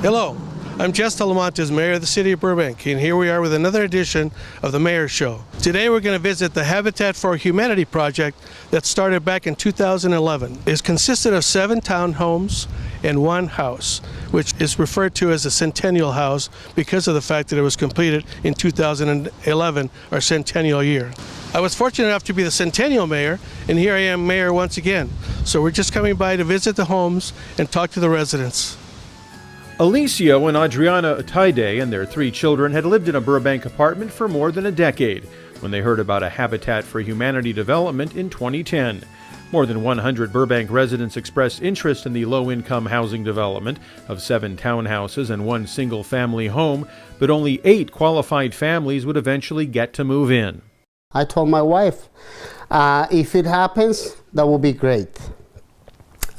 Hello, I'm Jess Talamantes, Mayor of the City of Burbank, and here we are with another edition of the Mayor's Show. Today we're going to visit the Habitat for Humanity project that started back in 2011. It consisted of 7 townhomes and 1 house, which is referred to as a centennial house because of the fact that it was completed in 2011, our centennial year. I was fortunate enough to be the centennial mayor, and here I am mayor once again. So we're just coming by to visit the homes and talk to the residents. Alicio and Adriana Ataide and their 3 children had lived in a Burbank apartment for more than a decade when they heard about a Habitat for Humanity development in 2010. More than 100 Burbank residents expressed interest in the low-income housing development of 7 townhouses and 1 single-family home, but only 8 qualified families would eventually get to move in. I told my wife, if it happens, that will be great.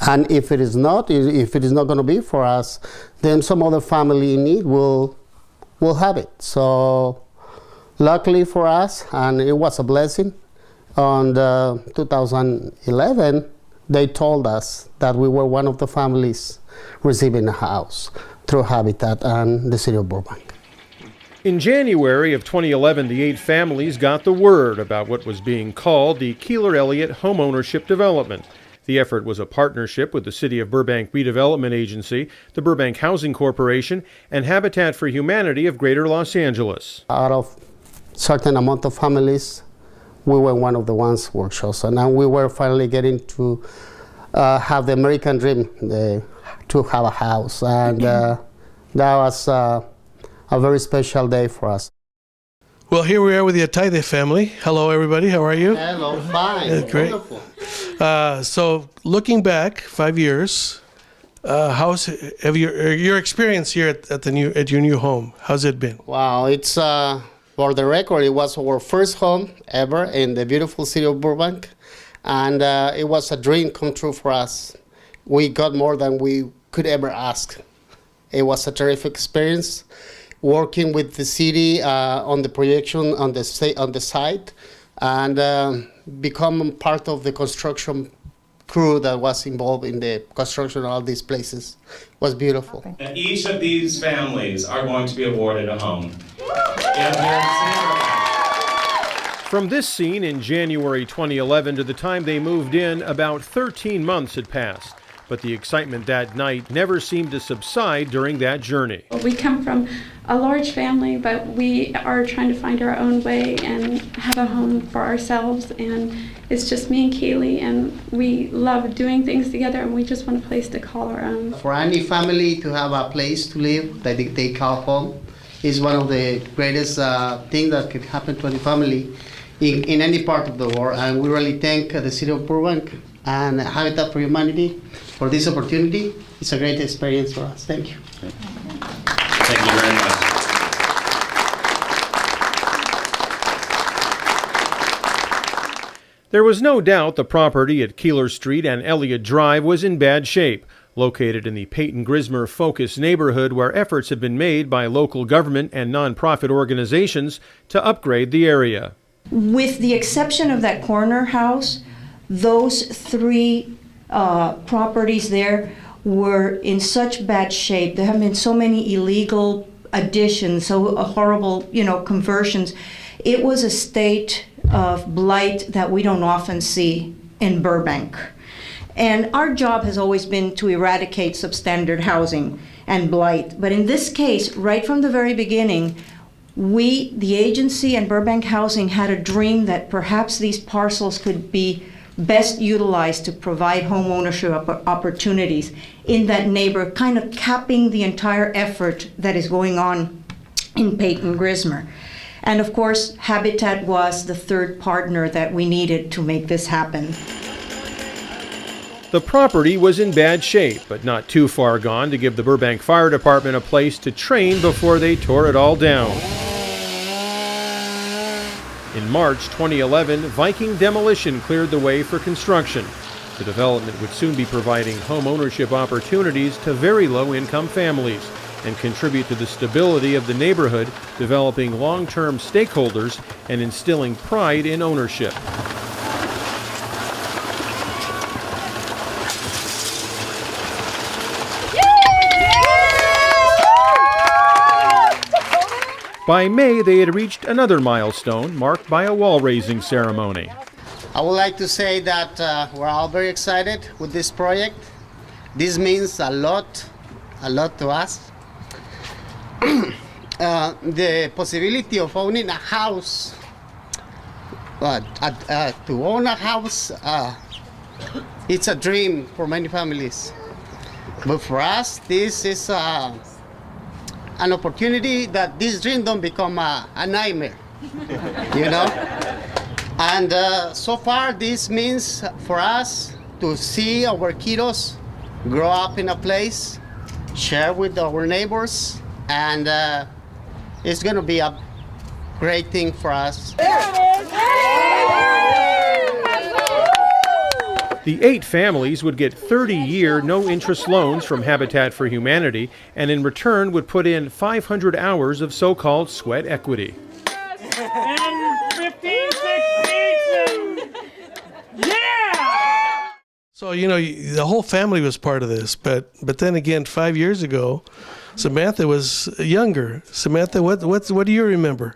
And if it is not going to be for us, then some other family in need will have it. So luckily for us, and it was a blessing, on 2011, they told us that we were one of the families receiving a house through Habitat and the City of Burbank. In January of 2011, the 8 families got the word about what was being called the Keeler-Elliott Homeownership Development. The effort was a partnership with the City of Burbank Redevelopment Agency, the Burbank Housing Corporation, and Habitat for Humanity of Greater Los Angeles. Out of certain amount of families, we were one of the ones who were chosen, and we were finally getting to have the American dream, to have a house, and that was a very special day for us. Well, here we are with the Ataide family. Hello, everybody. How are you? Hello, fine. Great. Wonderful. So, looking back 5 years, how's your experience here at your new home? How's it been? Wow, it's for the record, it was our first home ever in the beautiful city of Burbank, and it was a dream come true for us. We got more than we could ever ask. It was a terrific experience. Working with the city on the projection on the site, and become part of the construction crew that was involved in the construction of all these places. It was beautiful. And each of these families are going to be awarded a home. From this scene in January 2011 to the time they moved in, about 13 months had passed. But the excitement that night never seemed to subside during that journey. We come from a large family, but we are trying to find our own way and have a home for ourselves. And it's just me and Kaylee, and we love doing things together, and we just want a place to call our own. For any family to have a place to live that they call home is one of the greatest things that could happen to any family in any part of the world. And we really thank the City of Burbank and Habitat for Humanity for this opportunity. It's a great experience for us. Thank you. Thank you very much. There was no doubt the property at Keeler Street and Elliott Drive was in bad shape, located in the Peyton-Grismer Focus neighborhood where efforts have been made by local government and nonprofit organizations to upgrade the area. With the exception of that corner house, those 3 properties there were in such bad shape. There have been so many illegal additions, so horrible, conversions. It was a state of blight that we don't often see in Burbank. And our job has always been to eradicate substandard housing and blight. But in this case, right from the very beginning, we, the agency and Burbank Housing, had a dream that perhaps these parcels could be best utilized to provide home ownership opportunities in that neighborhood, kind of capping the entire effort that is going on in Peyton-Grismer. And of course, Habitat was the 3rd partner that we needed to make this happen. The property was in bad shape, but not too far gone to give the Burbank Fire Department a place to train before they tore it all down. In March 2011, Viking Demolition cleared the way for construction. The development would soon be providing home ownership opportunities to very low-income families and contribute to the stability of the neighborhood, developing long-term stakeholders and instilling pride in ownership. By May, they had reached another milestone marked by a wall-raising ceremony. I would like to say that we're all very excited with this project. This means a lot to us. The possibility of owning a house, to own a house, it's a dream for many families. But for us, this is an opportunity that this dream don't become a nightmare, you know? And so far, this means for us to see our kiddos grow up in a place, share with our neighbors, and it's going to be a great thing for us. The 8 families would get 30-year no-interest loans from Habitat for Humanity, and in return would put in 500 hours of so-called sweat equity. 10, 15, 16, yeah! So, you know, the whole family was part of this, but then again, 5 years ago, Samantha was younger. Samantha, what do you remember?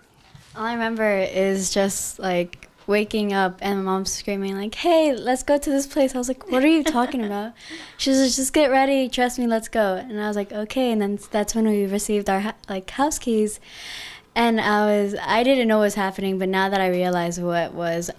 All I remember is just like waking up and my mom screaming like, "Hey, let's go to this place." I was like, "What are you talking about?" She was like, "Just get ready, trust me, let's go." And I was like, "Okay." And then that's when we received our house keys. And I didn't know what was happening, but now that I realize what was,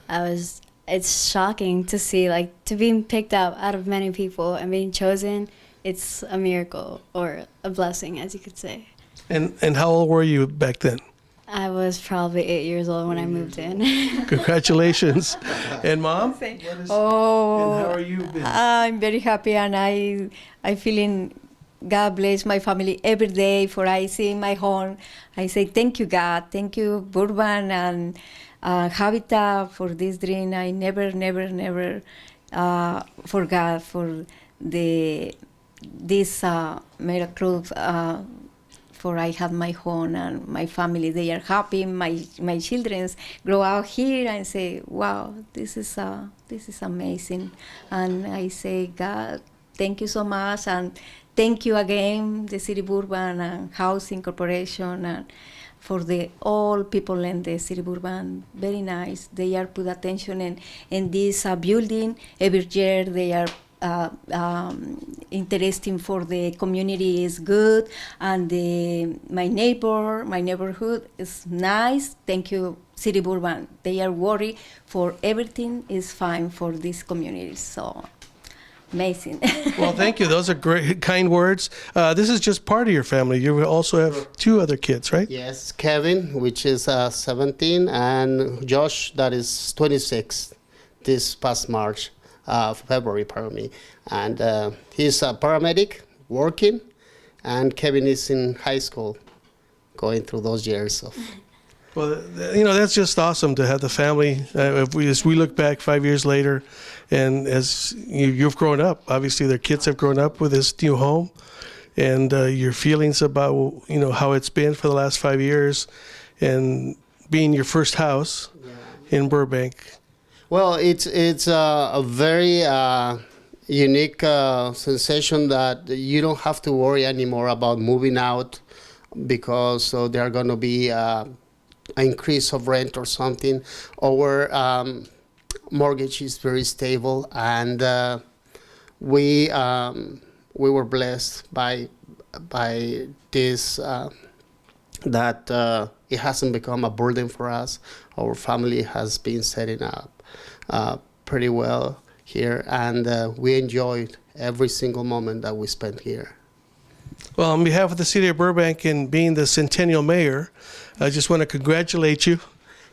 it's shocking to see, like, to being picked out of many people and being chosen. It's a miracle or a blessing, as you could say. And how old were you back then? I was probably 8 years old when I moved in. Congratulations. And Mom? And how are you been? I'm very happy, and I feeling God bless my family every day for I see my home. I say thank you, God. Thank you, Burbank and Habitat for this dream. I never forgot for this miracle. For I have my home and my family. They are happy. My children grow out here and say, "Wow, this is amazing." And I say, God, thank you so much, and thank you again, the City of Burbank and Housing Corporation, and for the all people in the City of Burbank. Very nice. They are put attention in this building every year. They are interesting for the community is good, and my neighborhood is nice. Thank you, City of Burbank. They are worried for everything is fine for this community. So amazing. Well, thank you. Those are great, kind words. This is just part of your family. You also have 2 other kids, right? Yes, Kevin, which is 17, and Josh, that is 26, this past March. February, pardon me. And he's a paramedic working, and Kevin is in high school going through those years of. Well, you know, that's just awesome to have the family. As we look back 5 years later, and as you've grown up, obviously their kids have grown up with this new home, and your feelings about, you know, how it's been for the last 5 years, and being your first house in Burbank. Well, it's a very unique sensation that you don't have to worry anymore about moving out because there are going to be an increase of rent or something. Our mortgage is very stable, and we were blessed by this that it hasn't become a burden for us. Our family has been setting up pretty well here, and we enjoyed every single moment that we spent here. Well, on behalf of the City of Burbank and being the Centennial Mayor, I just want to congratulate you.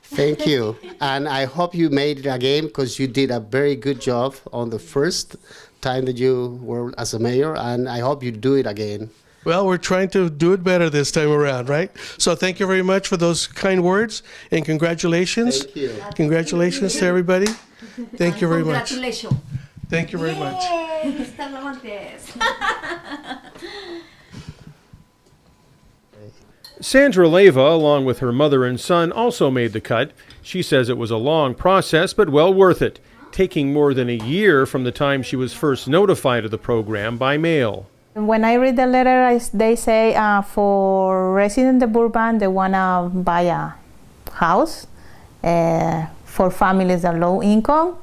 Thank you, and I hope you made it again because you did a very good job on the first time that you were as a mayor, and I hope you do it again. Well, we're trying to do it better this time around, right? So thank you very much for those kind words, and congratulations. Thank you. Congratulations to everybody. Thank you very much. Congratulations. Thank you very much. Jess Talamantes. Sandra Leva, along with her mother and son, also made the cut. She says it was a long process, but well worth it, taking more than a year from the time she was first notified of the program by mail. When I read the letter, they say for residents of Burbank, they want to buy a house for families that are low income.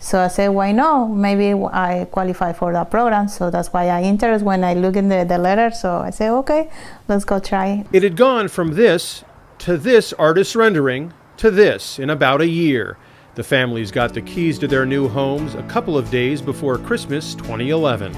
So I said, why not? Maybe I qualify for that program. So that's why I interested when I look in the letter. So I said, okay, let's go try. It had gone from this to this artist's rendering to this in about a year. The families got the keys to their new homes a couple of days before Christmas 2011.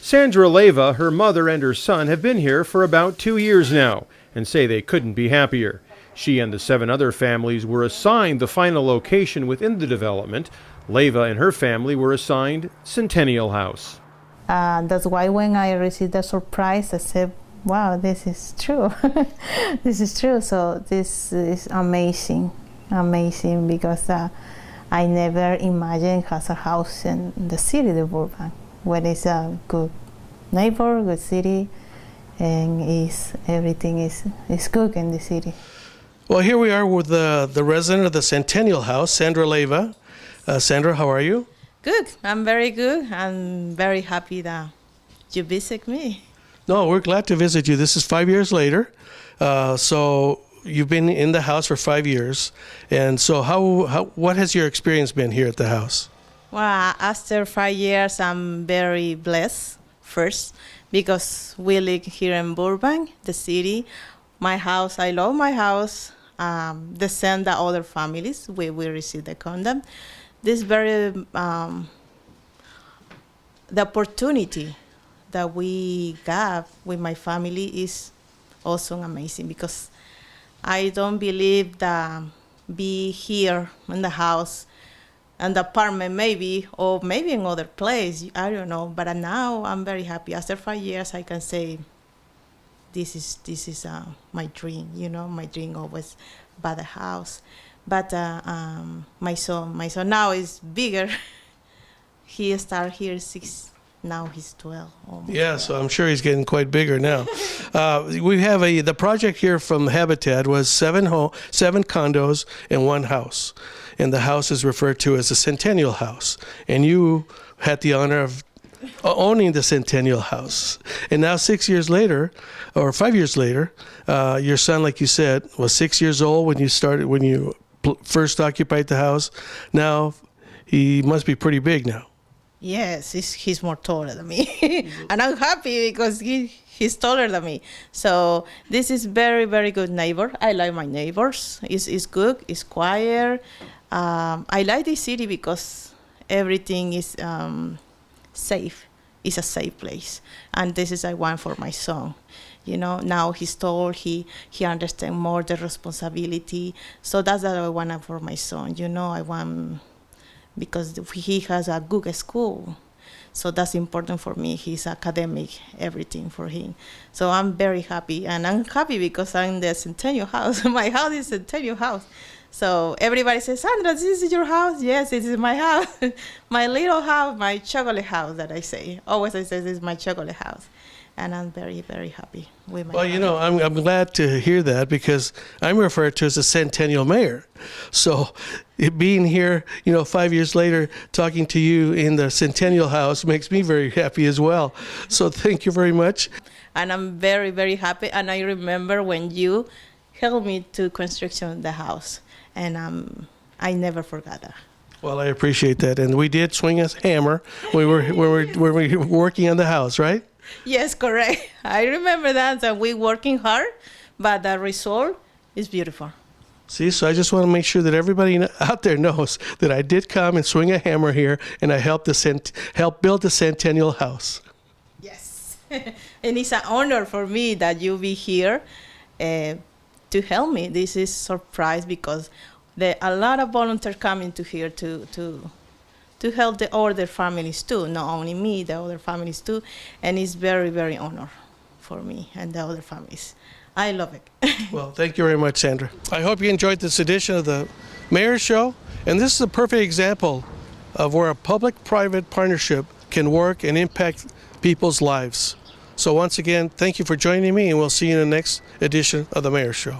Sandra Leva, her mother, and her son have been here for about 2 years now and say they couldn't be happier. She and the 7 other families were assigned the final location within the development. Leva and her family were assigned Centennial House. That's why when I received the surprise, I said, wow, this is true. This is true. So this is amazing because I never imagined has a house in the city of Burbank, where it's a good neighbor, good city, and everything is good in the city. Well, here we are with the resident of the Centennial House, Sandra Leva. Sandra, how are you? Good. I'm very good. I'm very happy that you visit me. No, we're glad to visit you. This is 5 years later. So you've been in the house for 5 years. And so what has your experience been here at the house? Well, after 5 years, I'm very blessed first because we live here in Burbank, the city. My house, I love my house. The same that other families, we receive the condom. This very, the opportunity that we got with my family is also amazing because I don't believe that be here in the house and the apartment maybe, or maybe in other place, I don't know. But now I'm very happy. After 5 years, I can say, this is my dream, my dream always buy the house. But my son now is bigger. He started here 6, now he's 12. Almost. Yeah, so I'm sure he's getting quite bigger now. We have the project here from Habitat was 7 condos and 1 house. And the house is referred to as the Centennial House. And you had the honor of owning the Centennial House. And now 6 years later, or 5 years later, your son, like you said, was 6 years old when you first occupied the house. Now he must be pretty big now. Yes, he's more taller than me. And I'm happy because he's taller than me. So this is very, very good neighbor. I like my neighbors. It's good, it's quiet. I like this city because everything is safe. It's a safe place. And this is I want for my son. Now he's tall, he understands more the responsibility. So that's what I want for my son. I want, because he has a good school. So that's important for me. He's academic, everything for him. So I'm very happy. And I'm happy because I'm in the Centennial House. My house is Centennial House. So everybody says, Sandra, this is your house? Yes, this is my house. My little house, my chocolate house that I say. Always I say this is my chocolate house. And I'm very, very happy with my house. I'm glad to hear that because I'm referred to as a Centennial Mayor. So being here, 5 years later, talking to you in the Centennial House makes me very happy as well. So thank you very much. And I'm very, very happy. And I remember when you helped me to construction the house. And I never forgot that. Well, I appreciate that. And we did swing a hammer when we were working on the house, right? Yes, correct. I remember that. And we're working hard, but the result is beautiful. See, so I just want to make sure that everybody out there knows that I did come and swing a hammer here, and I helped build the Centennial House. Yes. And it's an honor for me that you be here to help me. This is a surprise because a lot of volunteers coming to here to help the other families too, not only me, the other families too, and it's very, very honor for me and the other families. I love it. Well, thank you very much, Sandra. I hope you enjoyed this edition of the Mayor's Show, and this is a perfect example of where a public-private partnership can work and impact people's lives. So once again, thank you for joining me, and we'll see you in the next edition of the Mayor's Show.